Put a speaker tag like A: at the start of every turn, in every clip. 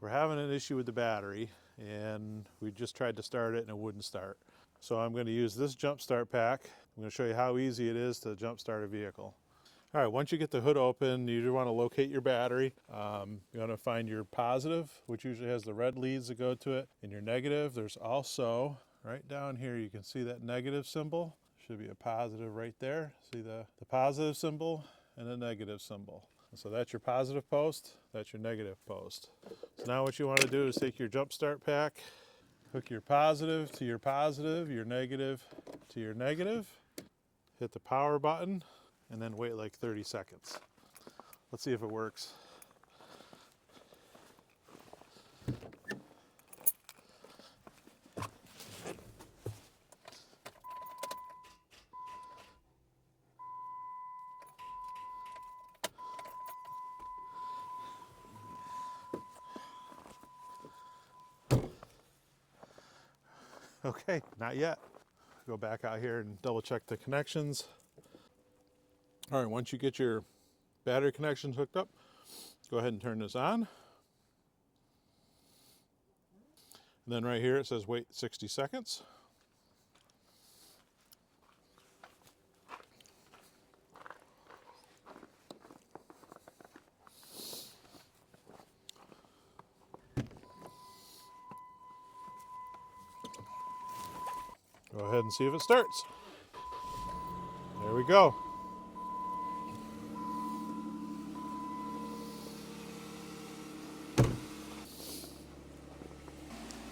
A: We're having an issue with the battery, and we just tried to start it and it wouldn't start. So I'm going to use this jump start pack. I'm going to show you how easy it is to jump start a vehicle. All right, once you get the hood open, you want to locate your battery. You want to find your positive, which usually has the red leads that go to it, and your negative. There's also, right down here, you can see that negative symbol. Should be a positive right there. See the positive symbol and the negative symbol. So that's your positive post, that's your negative post. So now what you want to do is take your jump start pack, hook your positive to your positive, your negative to your negative, hit the power button, and then wait like 30 seconds. Let's see if it works. Okay, not yet. Go back out here and double check the connections. All right, once you get your battery connections hooked up, go ahead and turn this on. And then right here it says wait 60 seconds. Go ahead and see if it starts. There we go.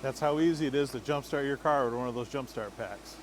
A: That's how easy it is to jumpstart your car with one of those jumpstart packs.